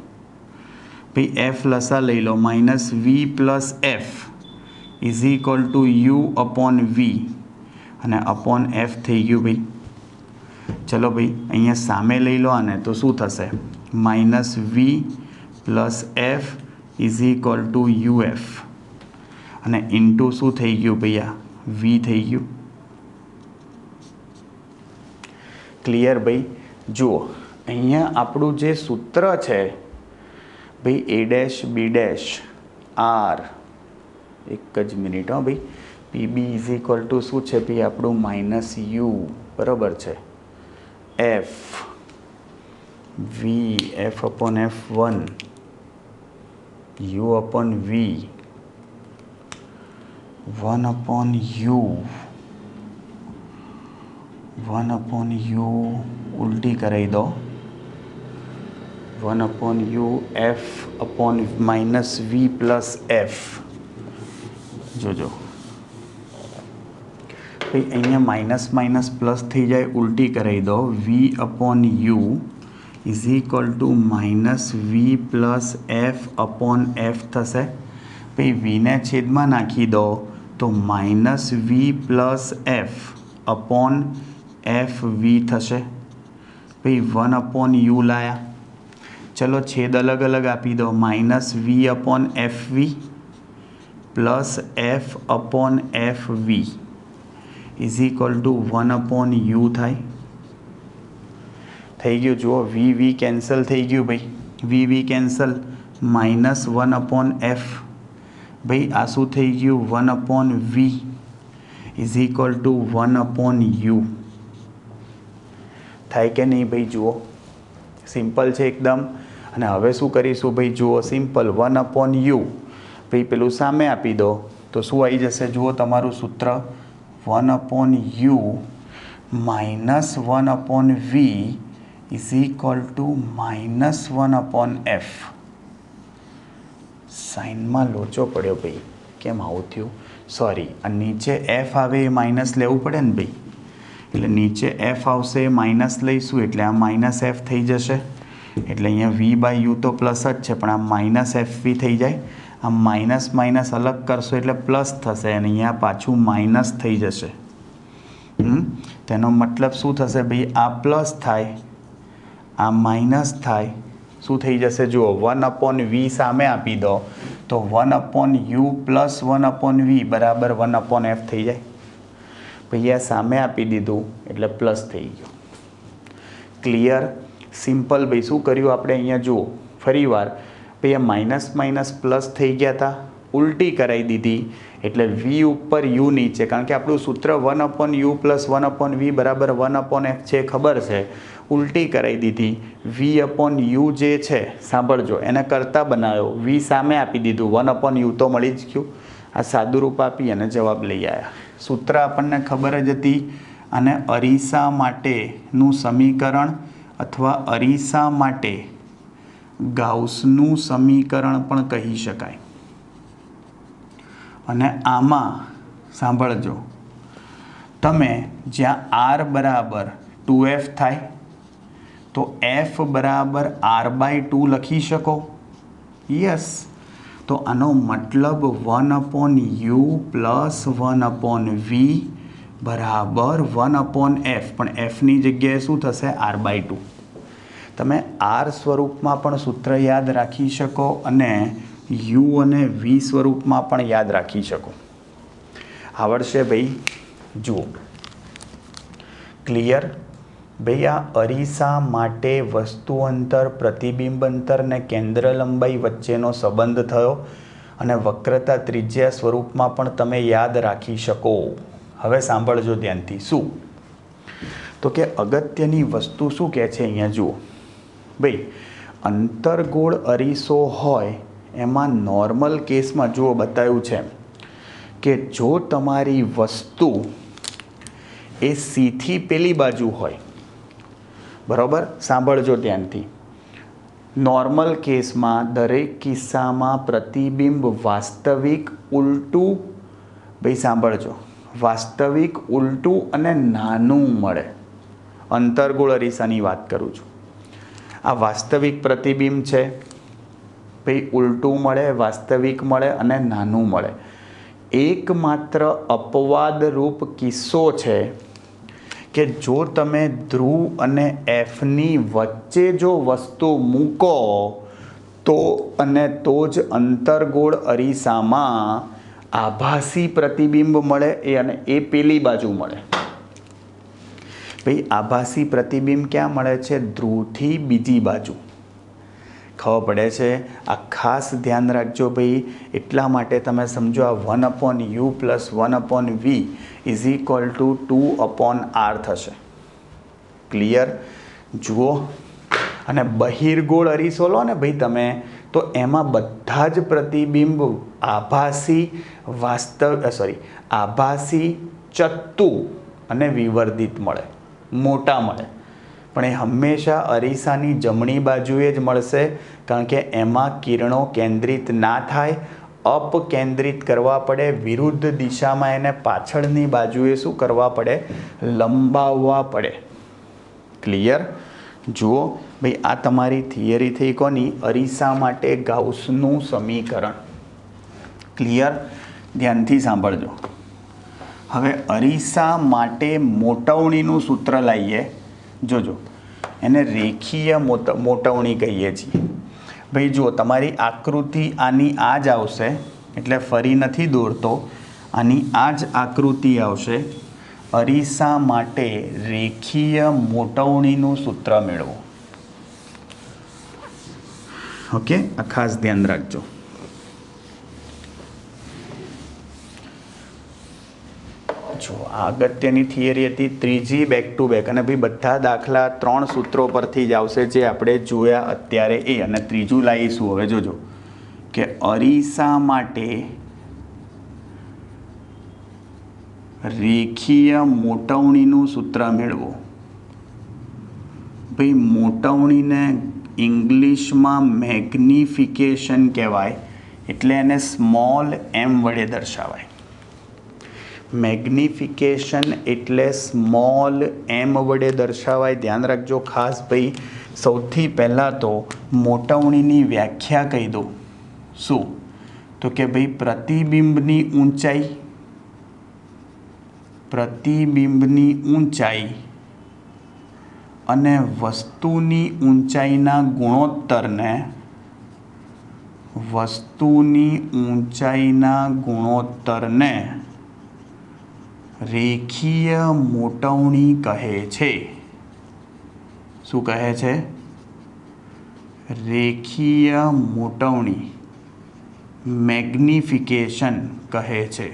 ભાઈ એફ લસા લઈ લો. Minus V plus F is equal to U upon V અને અપોન એફ થઈ ગયું ભાઈ. ચલો ભાઈ અહીંયા સામે લઈ લો આને તો શું થશે? Minus V plus F is equal to U F અને ઇન્ટુ શું થઈ ગયું ભાઈ? આ વી થઈ ગયું. ક્લિયર ભાઈ? જુઓ અહીંયા આપણું જે સૂત્ર છે ભાઈ A dash B dash R, એક જ મિનિટ હો ભાઈ. પીબી ઇઝ ઇક્વલ ટુ શું છે ભાઈ આપણું? માઇનસ યુ બરાબર છે. F V F upon F 1 U upon V 1 upon U 1 upon U ઉલટી કરાવી દો. 1 upon U F upon minus V plus F. જોજો ભાઈ અહીંયા માઇનસ માઇનસ પ્લસ થઈ જાય, ઉલટી કરાવી દો. V upon U is equal to minus V plus F upon F થશે. ભાઈ વીને છેદમાં નાખી દો તો minus V plus F upon F V થશે. ભાઈ 1 અપોન યુ લાયા. ચલો છેદ અલગ અલગ આપી દો. Minus V upon F V plus F upon F V is equal to 1 upon U થાય. થઈ ગયું. જુઓ વી વી કેન્સલ થઈ ગયું ભાઈ. V V cancel. Minus 1 upon F. ભાઈ આ શું થઈ ગયું? 1 upon V is equal to 1 upon U થાય કે નહીં ભાઈ? જુઓ સિમ્પલ છે એકદમ. અને હવે શું કરીશું ભાઈ? જુઓ સિમ્પલ 1 અપોન યુ ભાઈ પેલું સામે આપી દો તો શું આવી જશે? જુઓ તમારું સૂત્ર 1 upon U minus 1 upon V is equal to minus 1 upon F. સાઇનમાં લોચો પડ્યો ભાઈ, કેમ આવું થયું? સોરી, આ નીચે એફ આવે એ માઇનસ લેવું પડે ને ભાઈ. એટલે નીચે એફ આવશે એ માઇનસ લઈશું એટલે આ માઇનસ એફ થઈ જશે. એટલે અહીંયા વી બાય યુ તો પ્લસ જ છે પણ આ માઇનસ એફ વી થઈ જાય. આ માઇનસ માઇનસ અલગ કરશો એટલે પ્લસ થશે અને અહીંયા પાછું માઇનસ થઈ જશે. તેનો મતલબ શું થશે ભાઈ? આ પ્લસ થાય, આ માઇનસ થાય. શું થઈ જશે? જુઓ 1 અપોન વી સામે આપી દો તો 1 અપોન યુ પ્લસ 1 અપોન વી બરાબર 1 અપોન એફ થઈ જાય. ભાઈ આ સામે આપી દીધું એટલે પ્લસ થઈ ગયું. ક્લિયર? સિમ્પલ ભાઈ. શું કર્યું આપણે અહીંયા? જુઓ ફરી વાર ભાઈ આ માઇનસ માઇનસ પ્લસ થઈ ગયા હતા, ઉલટી કરાવી દીધી એટલે વી ઉપર યુ નીચે. કારણ કે આપણું સૂત્ર 1 અપોન યુ પ્લસ 1 અપોન વી બરાબર 1 અપોન એફ છે ખબર છે. ઉલટી કરાવી દીધી. વી અપોન યુ જે છે સાંભળજો એને કરતા બનાવ્યો. વી સામે આપી દીધું, 1 અપોન યુ તો મળી જ ગયું. આ સાદું રૂપ આપી અને જવાબ લઈ આવ્યા. સૂત્ર આપણને ખબર જ હતી. અને અરીસા માટેનું સમીકરણ અથવા અરીસા માટે ગાઉસનું સમીકરણ પણ કહી શકાય. અને આમાં સાંભળજો, તમે જ્યાં આર બરાબર 2f થાય તો f બરાબર r/2 લખી શકો. યસ, તો આનો મતલબ 1/u પ્લસ 1/v બરાબર 1/f, પણ એફની જગ્યાએ શું થશે? r/2. તમે આર સ્વરૂપમાં પણ સૂત્ર યાદ રાખી શકો અને યુ અને વી સ્વરૂપમાં પણ યાદ રાખી શકો. આવડશે ભાઈ? જુઓ, ક્લિયર? ભાઈ આ અરીસા માટે વસ્તુ અંતર, પ્રતિબિંબ અંતર ને કેન્દ્ર લંબાઈ વચ્ચેનો સંબંધ થયો અને વક્રતા ત્રિજ્યા સ્વરૂપમાં પણ તમે યાદ રાખી શકો. હવે સાંભળજો ધ્યાનથી. શું તો કે અગત્યની વસ્તુ શું કહે છે અહીંયા? જુઓ ભાઈ, અંતરગોળ અરીસો હોય એમાં નોર્મલ કેસમાં જુઓ બતાવ્યું છે કે જો તમારી વસ્તુ એ સીથી પેલી બાજુ હોય, બરાબર? સાંભળજો ધ્યાનથી. નોર્મલ કેસમાં દરેક કિસ્સામાં પ્રતિબિંબ વાસ્તવિક, ઉલટું, ભાઈ સાંભળજો, વાસ્તવિક, ઉલટું અને નાનું મળે. અંતરગોળ અરીસાની વાત કરું છું. આ વાસ્તવિક પ્રતિબિંબ છે ભાઈ, ઉલટું મળે, વાસ્તવિક મળે અને નાનું મળે. એકમાત્ર અપવાદરૂપ કિસ્સો છે કે જો તમે ધ્રુવ અને એફની વચ્ચે જો વસ્તુ મૂકો તો જ અંતરગોળ અરીસામાં આભાસી પ્રતિબિંબ મળે, એ પેલી બાજુ મળે. ભાઈ આભાસી પ્રતિબિંબ ક્યાં મળે છે? ધ્રુવથી બીજી બાજુ. ખબર પડે છે? આ ખાસ ધ્યાન રાખજો ભાઈ. એટલા માટે તમે સમજો, આ 1/u plus 1/v is equal two 2/r થશે. ક્લિયર? જુઓ, અને બહિર્ગોળ અરીસો લો ને ભાઈ તમે, તો એમાં બધા જ પ્રતિબિંબ આભાસી, આભાસી, ચત્તુ અને વિવર્ધિત મળે, મોટા મળે. પણ એ હંમેશા અરીસાની જમણી બાજુએ જ મળશે, કારણ કે એમાં કિરણો કેન્દ્રિત ના થાય, અપકેન્દ્રિત કરવા પડે. વિરુદ્ધ દિશામાં એને પાછળની બાજુએ શું કરવા પડે? લંબાવવા પડે. ક્લિયર? જુઓ ભાઈ, આ તમારી થિયરી થઈ કોની? અરીસા માટે ગાઉસનું સમીકરણ. ક્લિયર? ધ્યાનથી સાંભળજો. હવે અરીસા માટે મોટવણીનું સૂત્ર લાવીએ. જોજો, એને રેખીય મોટવણી કહીએ છીએ. ભાઈ જુઓ, તમારી આકૃતિ આની આ જ આવશે, એટલે ફરી નથી દોરતો, આની આ જ આકૃતિ આવશે. અરીસા માટે રેખીય મોટવણીનું સૂત્ર મેળવો. ઓકે, આ ખાસ ધ્યાન રાખજો. જો આ અગત્યની થિયરી હતી, ત્રીજી બેક ટુ બેક. અને ભાઈ બધા દાખલા 3 સૂત્રો પરથી જ આવશે જે આપણે જોયા અત્યારે એ. અને ત્રીજું લાવીશું. હવે જોજો કે અરીસા માટે રેખીય મોટવણીનું સૂત્ર મેળવો. ભાઈ મોટવણીને ઇંગ્લિશમાં મેગ્નિફિકેશન કહેવાય, એટલે એને સ્મોલ એમ વડે દર્શાવાય. મેગ્નિફિકેશન એટલે સ્મોલ એમ વડે દર્શાવાય. ધ્યાન રાખજો ખાસ ભાઈ. સૌથી પહેલાં તો મોટવણીની વ્યાખ્યા કહી દો. શું? તો કે ભાઈ પ્રતિબિંબની ઊંચાઈ અને વસ્તુની ઊંચાઈના ગુણોત્તરને રેખીય મોટવણી કહે છે. શું કહે છે? રેખીય મોટવણી, મેગ્નિફિકેશન કહે છે.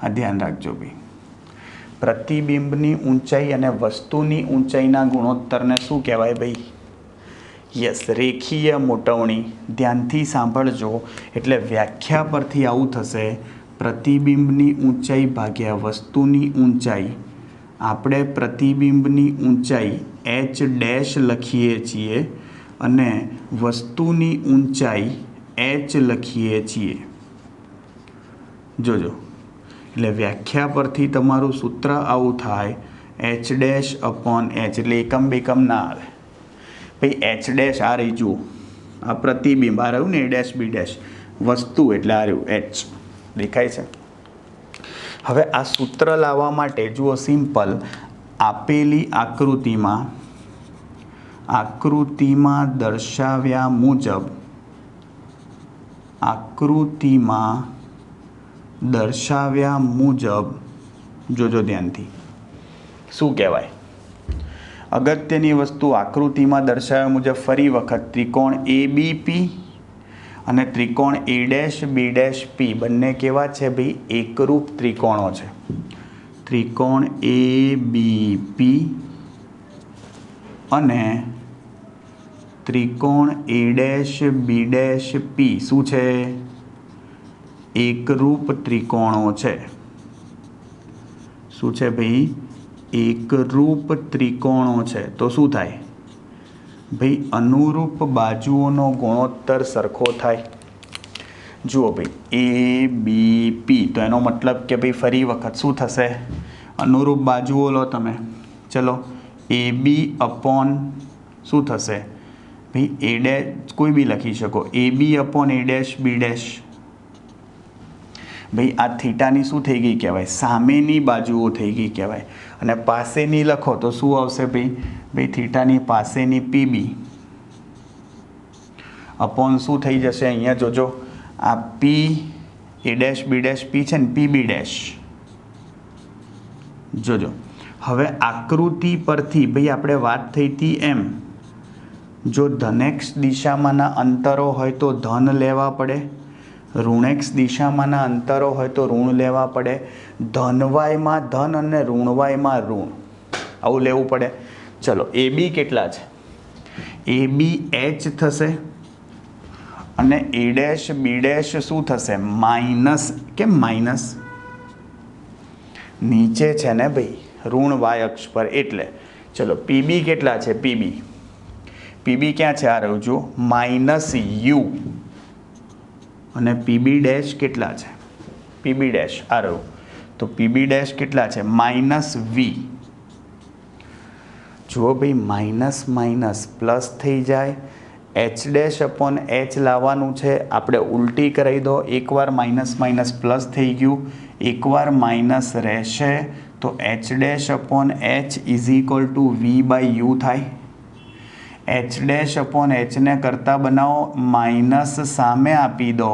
આ ધ્યાન રાખજો ભાઈ. પ્રતિબિંબની ઊંચાઈ અને વસ્તુની ઊંચાઈના ગુણોત્તરને શું કહેવાય ભાઈ? યસ, રેખીય મોટવણી. ધ્યાનથી સાંભળજો. એટલે વ્યાખ્યા પરથી આવું થશે: પ્રતિબિંબની ઊંચાઈ ભાગ્યા વસ્તુની ઊંચાઈ. આપણે પ્રતિબિંબની ઊંચાઈ h' લખીએ છીએ અને વસ્તુની ઊંચાઈ h લખીએ છીએ। જોજો, એટલે વ્યાખ્યા પરથી તમારું સૂત્ર આવું થાય h ડેશ અપોન h, એટલે એકમ બેકમ ના આવે ભાઈ। h ડેશ આ રહી, જુઓ આ પ્રતિબિંબ આ રહ્યું ને, a ડેશ b ડેશ વસ્તુ એટલે આ રહ્યું h, દેખાય છે। હવે આ સૂત્ર લાવવા માટે જુઓ સિમ્પલ, આપેલી આકૃતિમાં દર્શાવ્યા મુજબ જોજો ધ્યાનથી, શું કહેવાય? અગત્યની વસ્તુ, આકૃતિમાં દર્શાવ્યા મુજબ ફરી વખત ત્રિકોણ ABP અને ત્રિકોણ A dash B dash P બંને કેવા છે ભાઈ? એકરૂપ ત્રિકોણો છે। ત્રિકોણ ABP અને ત્રિકોણ A dash B dash P શું છે? એકરૂપ ત્રિકોણો છે। શું છે ભાઈ? એકરૂપ ત્રિકોણો છે। તો શું થાય ભાઈ? અનુરૂપ બાજુઓનો ગુણોત્તર સરખો થાય। જુઓ ભાઈ ABP, તો એનો મતલબ કે ભાઈ ફરી વખત શું થશે? અનુરૂપ બાજુઓ લો તમે, ચલો AB અપોન શું થશે ભાઈ? A ડેશ કોઈ બી લખી શકો, AB upon A dash B dash. ભાઈ આ થીટાની શું થઈ ગઈ કહેવાય? સામેની બાજુઓ થઈ ગઈ કહેવાય। અને પાસેની લખો તો શું આવશે ભાઈ? ભાઈ થીટાની પાસેની PB અપોન શું થઈ જશે? અહીંયા જોજો, આ P A dash B dash P છે ને, PB ડેશ। જોજો, હવે આકૃતિ પરથી ભાઈ આપણે વાત થઈ હતી એમ, જો ધનેક્ષ દિશામાંના અંતરો હોય તો ધન લેવા પડે, ઋણેક્ષ દિશામાંના અંતરો હોય તો ઋણ લેવા પડે, ધનવાયમાં ધન અને ઋણવાયમાં ઋણ, આવું લેવું પડે। ચલો AB કેટલા છે? AB h થશે અને A ડેશ B ડેશ શું થશે? માઇનસ। કેમ માઇનસ? નીચે છે ને ભાઈ ઋણ વાય અક્ષ પર, એટલે ચલો PB કેટલા છે? PB ક્યાં છે? આ રહ્યું, જુઓ માઇનસ U, અને PB ડેશ કેટલા છે? PB ડેશ આ રહ્યું, તો PB ડેશ કેટલા છે? Minus V। જુઓ ભાઈ માઇનસ માઇનસ પ્લસ થઈ જાય, h ડેશ અપોન h લાવવાનું છે, આપણે ઉલટી કરાવી દો, એકવાર માઇનસ માઇનસ પ્લસ થઈ ગયું, એકવાર માઇનસ રહેશે, તો h dash upon h is equal to V by U થાય। h ડેશ અપોન h ને કરતાં બનાવો, માઇનસ સામે આપી દો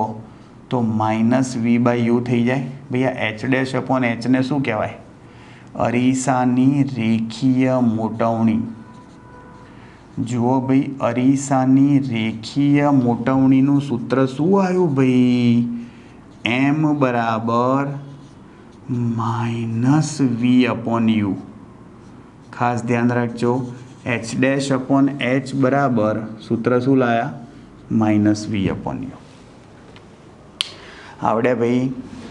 તો માઇનસ V બાય U થઈ જાય। ભાઈ આ h ડેશ અપોન h ને શું કહેવાય? અરીસાની રેખીય મોટવણી। જુઓ ભાઈ અરીસાની રેખીય મોટવણીનું સૂત્ર શું આવ્યું ભાઈ? M બરાબર માઇનસ V અપોન U। ખાસ ધ્યાન રાખજો, h ડેશ અપોન h બરાબર સૂત્ર શું લાયા? Minus V upon U। આવડે ભાઈ?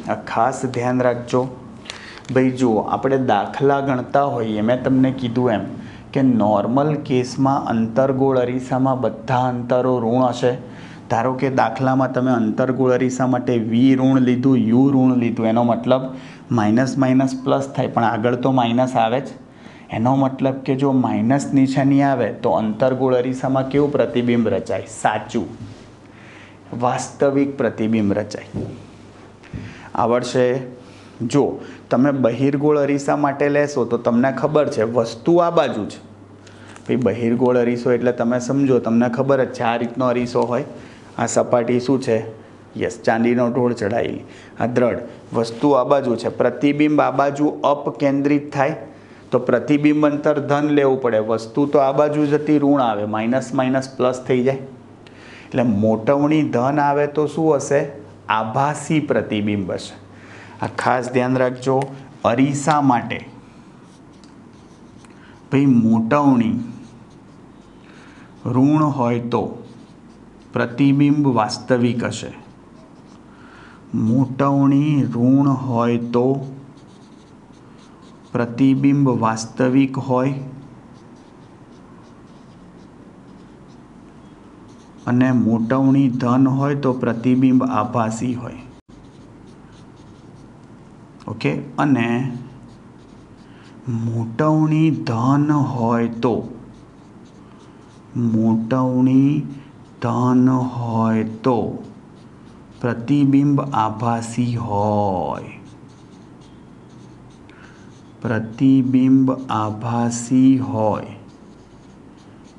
આ ખાસ ધ્યાન રાખજો ભાઈ। જુઓ આપણે દાખલા ગણતા હોઈએ, મેં તમને કીધું એમ કે નોર્મલ કેસમાં અંતરગોળ અરીસામાં બધા અંતરો ઋણ હશે। ધારો કે દાખલામાં તમે અંતરગોળ અરીસા માટે V ઋણ લીધું, U ઋણ લીધું, એનો મતલબ માઇનસ માઇનસ પ્લસ થાય, પણ આગળ તો માઇનસ આવે જ। એનો મતલબ કે જો માઇનસ નિશાની આવે તો અંતરગોળ અરીસામાં કેવું પ્રતિબિંબ રચાય? સાચું વાસ્તવિક પ્રતિબિંબ રચાય। આવડશે? જો તમે બહિર્ગોળ અરીસા માટે લેશો તો તમને ખબર છે વસ્તુ આ બાજુ છે ભાઈ। બહિર્ગોળ અરીસો એટલે તમે સમજો, તમને ખબર જ છે આ રીતનો અરીસો હોય, આ સપાટી શું છે? યસ, ચાંદીનો ઢોળ ચડાયેલી, આ દ્રઢ વસ્તુ આ બાજુ છે, પ્રતિબિંબ આ બાજુ અપકેન્દ્રિત થાય તો પ્રતિબિંબ અંતર ધન લેવું પડે, વસ્તુ તો આ બાજુ જતી ઋણ આવે, માઇનસ માઇનસ પ્લસ થઈ જાય। એટલે મોટવણી ધન આવે તો શું હશે? આભાસી પ્રતિબિંબ હશે। આ ખાસ ધ્યાન રાખજો, અરીસા માટે ભાઈ મોટવણી ઋણ હોય તો પ્રતિબિંબ વાસ્તવિક હશે, મોટવણી ઋણ હોય તો પ્રતિબિંબ વાસ્તવિક હોય, અને મોટવણી ધન હોય તો પ્રતિબિંબ આભાસી હોય. ઓકે, અને મોટવણી ધન હોય તો પ્રતિબિંબ આભાસી હોય.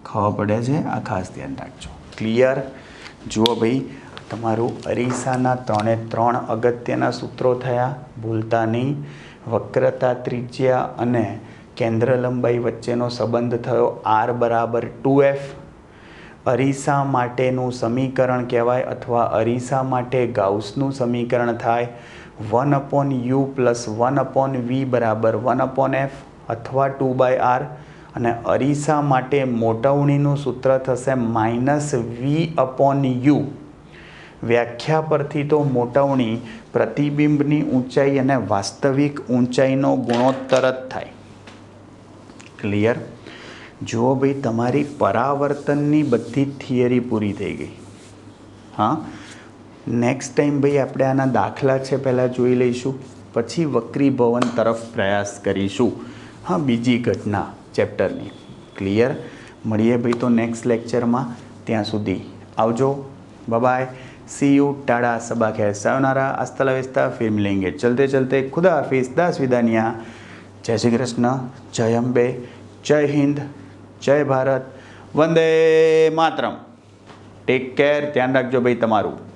ખબર પડે છે? આ ખાસ ધ્યાન રાખજો. ક્લિયર? જુઓ ભાઈ, તમારું અરીસાના 3 અગત્યના સૂત્રો થયા, ભૂલતા નહીં. વક્રતા, ત્રિજ્યા અને કેન્દ્ર લંબાઈ વચ્ચેનો સંબંધ થયો r બરાબર 2f. અરીસા માટેનું સમીકરણ કહેવાય અથવા અરીસા માટે ગાઉસનું સમીકરણ થાય 1/u + 1/v બરાબર 1/f અથવા 2/r. અને અરીસા માટે મોટવણીનું સૂત્ર થશે -v/u. વ્યાખ્યા પરથી તો મોટવણી પ્રતિબિંબની ઊંચાઈ અને વાસ્તવિક ઊંચાઈનો ગુણોત્તર જ થાય. ક્લિયર? જુઓ ભાઈ, તમારી પરાવર્તનની બધી થિયરી પૂરી થઈ ગઈ. હા, નેક્સ્ટ ટાઈમ ભાઈ આપણે આના દાખલા છે પહેલાં જોઈ લઈશું, પછી વક્રીભવન તરફ પ્રયાસ કરીશું. હા, બીજી ઘટના ચેપ્ટરની. ક્લિયર? મળીએ ભાઈ તો નેક્સ્ટ લેક્ચરમાં. ત્યાં સુધી આવજો. બાય. See you. टाटा सबा खैर सायोनारा हasta la vista फिर मिलेंगे चलते चलते खुदा हाफिज दास विदानिया. जय श्री कृष्ण, जय अंबे, जय हिंद, जय भारत, वंदे मातरम. Take care. ધ્યાન રાખજો ભાઈ તમારું.